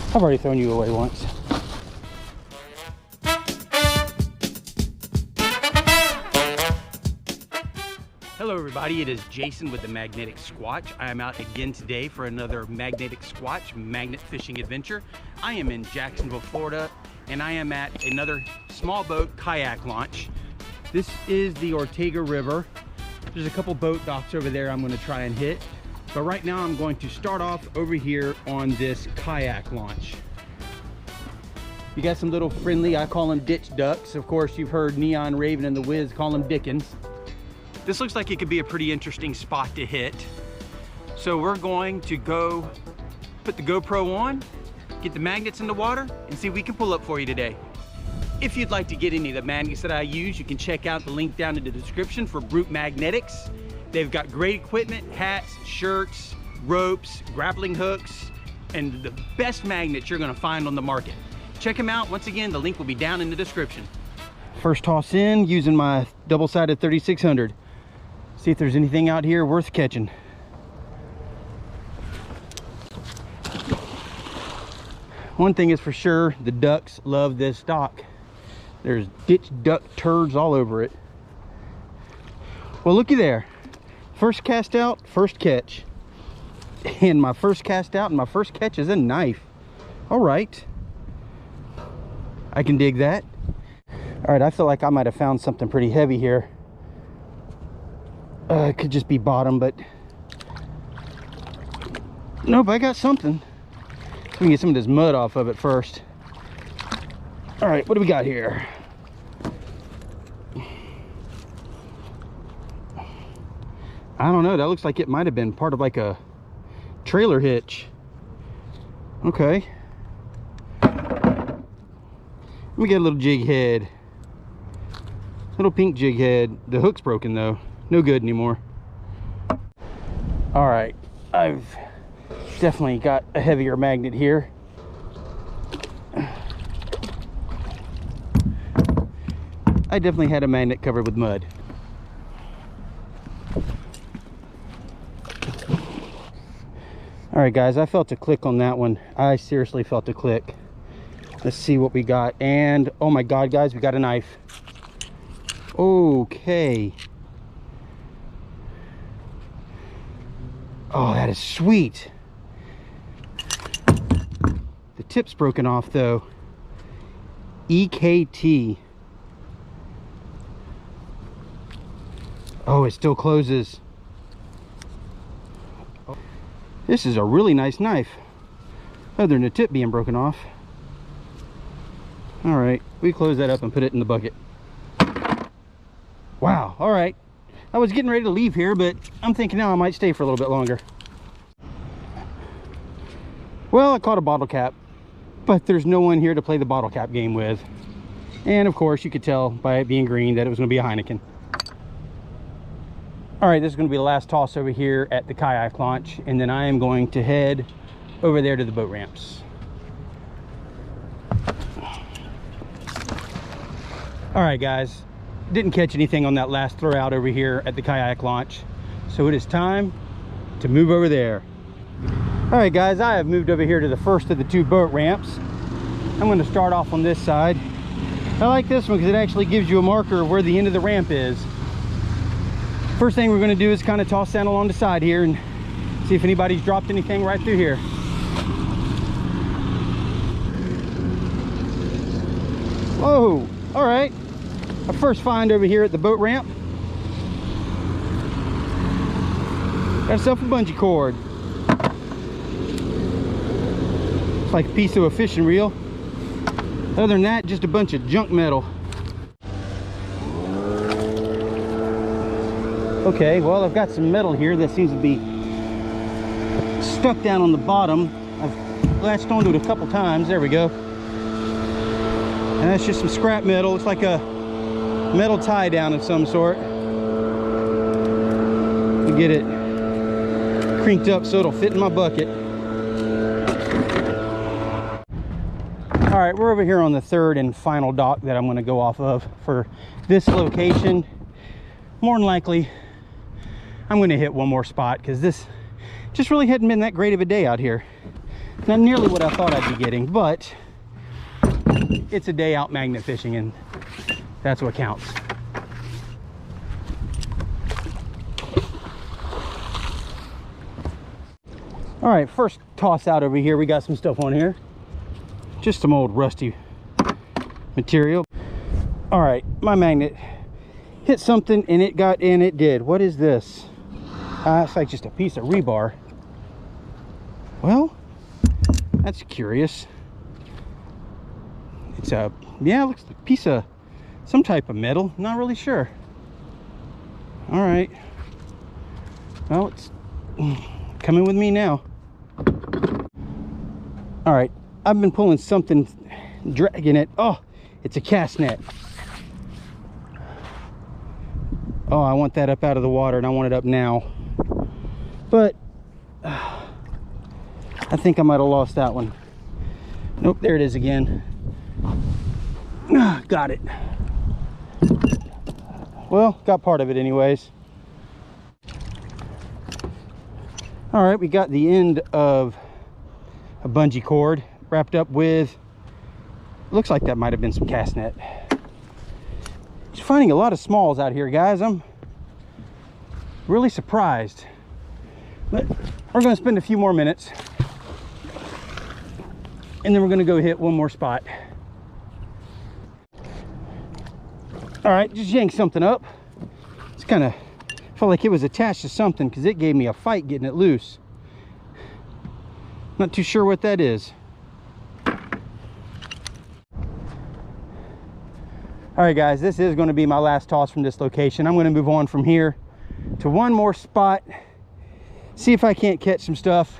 I've already thrown you away once. Hello everybody, it is Jason with the Magnetic Squatch. I am out again today for another Magnetic Squatch magnet fishing adventure. I am in Jacksonville, Florida, and I am at another small boat kayak launch. This is the Ortega River. There's a couple boat docks over there I'm going to try and hit. But right now I'm going to start off over here on this kayak launch. You got some little friendly, I call them ditch ducks. Of course, you've heard Neon Raven and the Wiz call them Dickens. This looks like it could be a pretty interesting spot to hit. So we're going to go put the GoPro on, get the magnets in the water, and see what we can pull up for you today. If you'd like to get any of the magnets that I use, you can check out the link down in the description for Brute Magnetics. They've got great equipment, hats, shirts, ropes, grappling hooks, and the best magnets you're gonna find on the market. Check them out. Once again, the link will be down in the description. First toss in using my double-sided 3600. See if there's anything out here worth catching. One thing is for sure, the ducks love this dock. There's ditch duck turds all over it. Well, looky there. First cast out, first catch. And my first cast out and my first catch is a knife. All right. I can dig that. All right, I feel like I might have found something pretty heavy here. It could just be bottom, but nope, I got something. Let me get some of this mud off of it first. All right, what do we got here? I don't know, that looks like it might have been part of like a trailer hitch. Okay. Let me get a little jig head. Little pink jig head. The hook's broken though. No good anymore. All right, I've definitely got a heavier magnet here. I definitely had a magnet covered with mud. All right, guys, I felt a click on that one. I seriously felt a click. Let's see what we got. And oh my God, guys, we got a knife. Okay. Oh, that is sweet. The tip's broken off though. EKT. Oh, it still closes. This is a really nice knife, other than the tip being broken off. All right, we close that up and put it in the bucket. Wow, all right. I was getting ready to leave here, but I'm thinking now I might stay for a little bit longer. Well, I caught a bottle cap, but there's no one here to play the bottle cap game with. And of course, you could tell by it being green that it was gonna be a Heineken. All right, this is gonna be the last toss over here at the kayak launch, and then I am going to head over there to the boat ramps. All right, guys. Didn't catch anything on that last throw out over here at the kayak launch, so it is time to move over there. All right, guys, I have moved over here to the first of the two boat ramps. I'm going to start off on this side. I like this one because it actually gives you a marker of where the end of the ramp is. First thing we're going to do is kind of toss down along the side here and see if anybody's dropped anything right through here. Whoa, all right. Our first find over here at the boat ramp. Got yourself a bungee cord. It's like a piece of a fishing reel. Other than that, just a bunch of junk metal. Okay, well, I've got some metal here that seems to be stuck down on the bottom. I've latched onto it a couple times. There we go. And that's just some scrap metal. Looks like a metal tie down of some sort. To get it crinked up so it'll fit in my bucket. All right, we're over here on the third and final dock that I'm going to go off of for this location. More than likely, I'm going to hit one more spot because this just really hadn't been that great of a day out here. Not nearly what I thought I'd be getting, but it's a day out magnet fishing, and that's what counts. All right, first toss out over here, we got some stuff on here. Just some old rusty material. All right, my magnet hit something and it got in. It did. What is this? It's like just a piece of rebar. Well, that's curious. It's a, yeah, it looks like a piece of some type of metal. Not really sure. All right. Well, it's coming with me now. All right, I've been pulling something, dragging it. Oh, it's a cast net. Oh, I want that up out of the water, and I want it up now. But I think I might have lost that one. Nope, there it is again. Got it. Well, got part of it anyways. All right, we got the end of a bungee cord wrapped up with, looks like that might have been some cast net. Just finding a lot of smalls out here, guys. I'm really surprised. But we're going to spend a few more minutes, and then we're going to go hit one more spot. All right, just yanked something up. It's kind of felt like it was attached to something because it gave me a fight getting it loose. Not too sure what that is. All right, guys, this is going to be my last toss from this location. I'm going to move on from here to one more spot, see if I can't catch some stuff,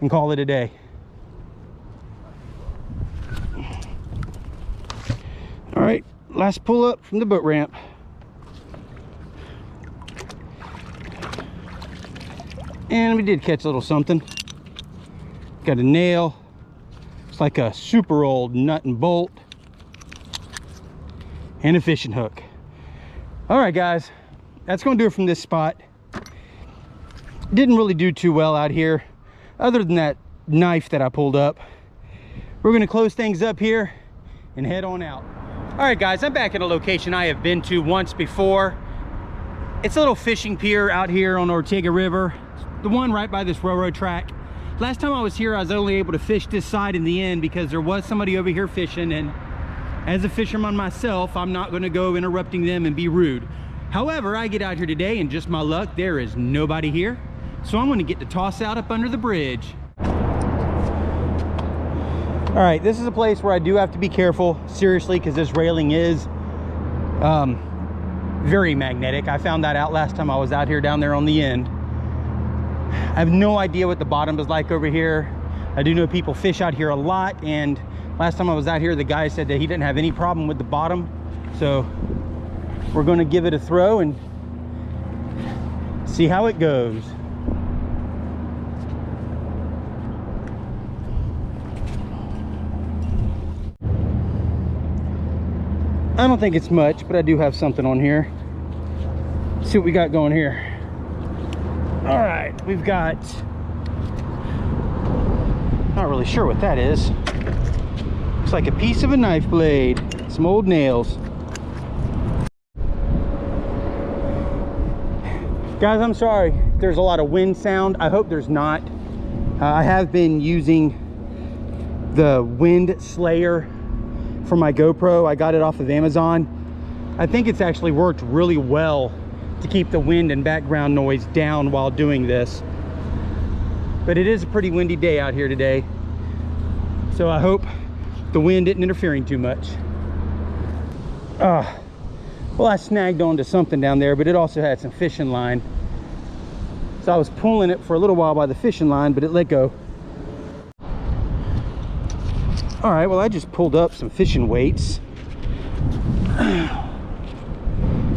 and call it a day. All right, last pull up from the boat ramp. And we did catch a little something. Got a nail. It's like a super old nut and bolt. And a fishing hook. All right, guys, that's going to do it from this spot. Didn't really do too well out here, other than that knife that I pulled up. We're going to close things up here and head on out. All right, guys, I'm back at a location I have been to once before. It's a little fishing pier out here on Ortega River, the one right by this railroad track. Last time I was here, I was only able to fish this side in the end because there was somebody over here fishing, and as a fisherman myself, I'm not going to go interrupting them and be rude. However, I get out here today, and just my luck, there is nobody here. So I'm going to get to toss out up under the bridge. All right, this is a place where I do have to be careful, seriously, because this railing is very magnetic. I found that out last time I was out here down there on the end. I have no idea what the bottom is like over here. I do know people fish out here a lot, and last time I was out here, the guy said that he didn't have any problem with the bottom. So we're going to give it a throw and see how it goes. I don't think it's much, but I do have something on here. Let's see what we got going here. All right, we've got, not really sure what that is. Looks like a piece of a knife blade, some old nails. Guys, I'm sorry if there's a lot of wind sound. I hope there's not. I have been using the wind slayer for my GoPro. I got it off of Amazon. I think it's actually worked really well to keep the wind and background noise down while doing this. But it is a pretty windy day out here today, so I hope the wind isn't interfering too much. Well, I snagged onto something down there, but it also had some fishing line. So I was pulling it for a little while by the fishing line, but it let go. All right, well, I just pulled up some fishing weights.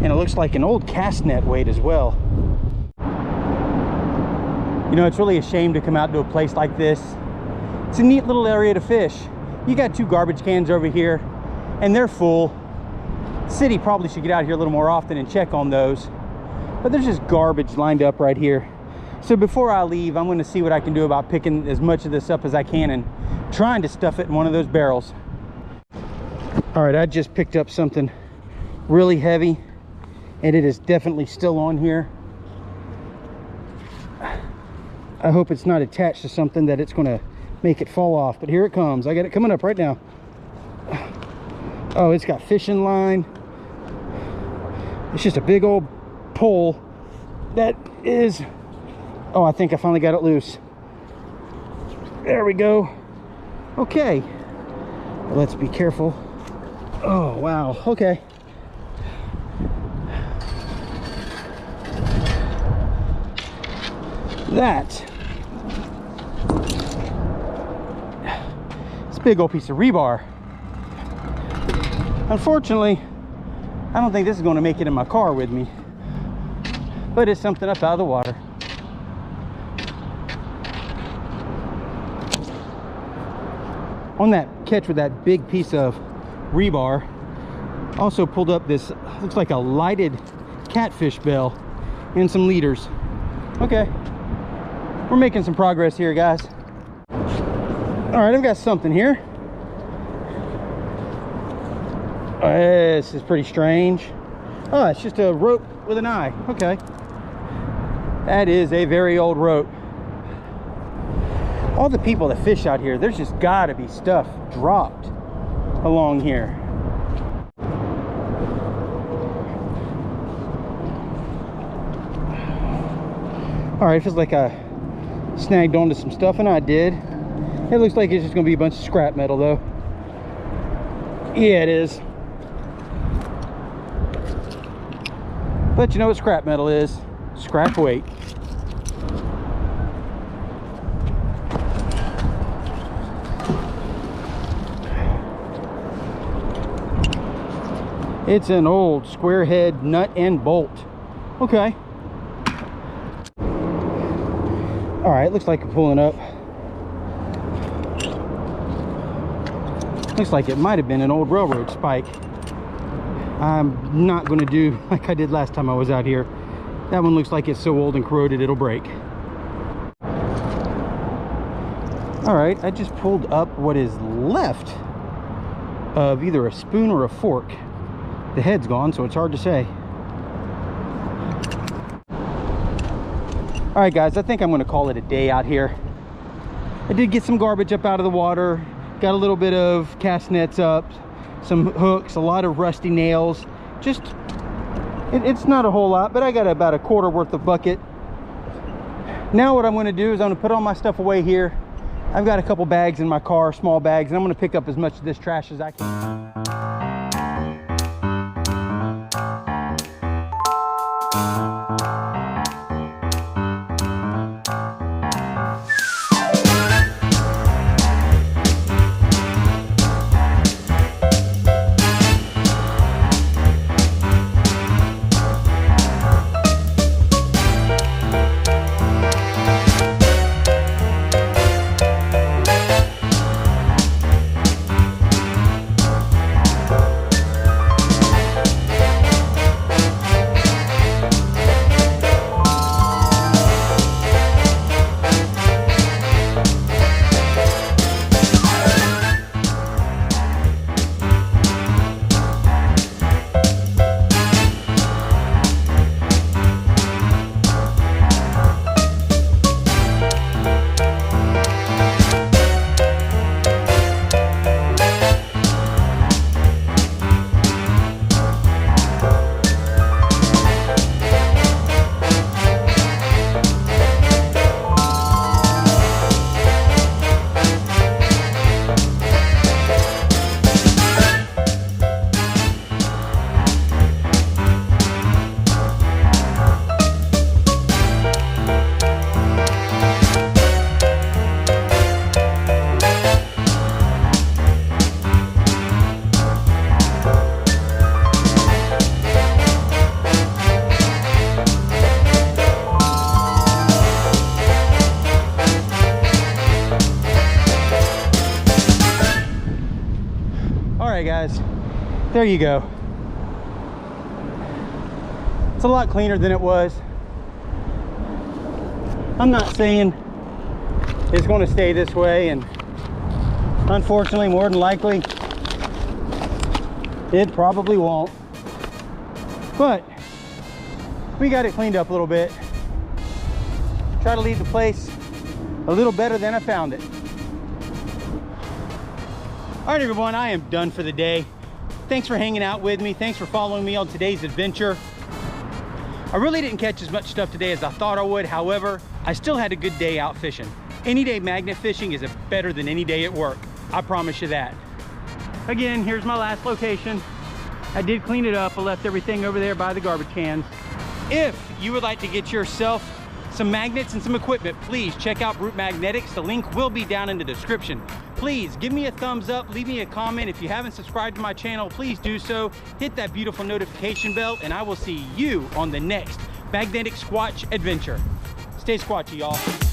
And it looks like an old cast net weight as well. You know, it's really a shame to come out to a place like this. It's a neat little area to fish. You got 2 garbage cans over here, and they're full. City probably should get out here a little more often and check on those. But there's just garbage lined up right here. So before I leave, I'm going to see what I can do about picking as much of this up as I can and trying to stuff it in one of those barrels. All right, I just picked up something really heavy, and it is definitely still on here. I hope it's not attached to something that it's going to make it fall off, but here it comes. I got it coming up right now. Oh, it's got fishing line. It's just a big old pole that is, oh, I think I finally got it loose. There we go. Okay, let's be careful. Oh wow, okay. That, it's a big old piece of rebar. Unfortunately, I don't think this is going to make it in my car with me, but it's something up out of the water. On that catch with that big piece of rebar, also pulled up this, looks like a lighted catfish bell and some leaders. Okay, we're making some progress here, guys. All right, I've got something here. This is pretty strange. Oh, it's just a rope with an eye. Okay, that is a very old rope. All the people that fish out here, there's just gotta be stuff dropped along here. All right, feels like I snagged onto some stuff, and I did. It looks like it's just gonna be a bunch of scrap metal though. Yeah, it is. But you know what scrap metal is? Scrap weight. It's an old square head nut and bolt. Okay. All right, looks like I'm pulling up. Looks like it might have been an old railroad spike. I'm not going to do like I did last time I was out here. That one looks like it's so old and corroded it'll break. All right, I just pulled up what is left of either a spoon or a fork. The head's gone, so it's hard to say. All right, guys, I think I'm going to call it a day out here. I did get some garbage up out of the water, got a little bit of cast nets up, some hooks, a lot of rusty nails. Just, it's not a whole lot, but I got about a quarter worth of bucket. Now what I'm going to do is I'm going to put all my stuff away here. I've got a couple bags in my car, small bags, and I'm going to pick up as much of this trash as I can. Guys, there you go. It's a lot cleaner than it was. I'm not saying it's going to stay this way, and unfortunately, more than likely, it probably won't. But we got it cleaned up a little bit. Try to leave the place a little better than I found it. All right, everyone, I am done for the day. Thanks for hanging out with me. Thanks for following me on today's adventure. I really didn't catch as much stuff today as I thought I would. However, I still had a good day out fishing. Any day magnet fishing is better than any day at work. I promise you that. Again, here's my last location. I did clean it up. I left everything over there by the garbage cans. If you would like to get yourself some magnets and some equipment, please check out Brute Magnetics. The link will be down in the description. Please give me a thumbs up, leave me a comment. If you haven't subscribed to my channel, please do so. Hit that beautiful notification bell, and I will see you on the next magnetic squatch adventure. Stay squatchy, y'all.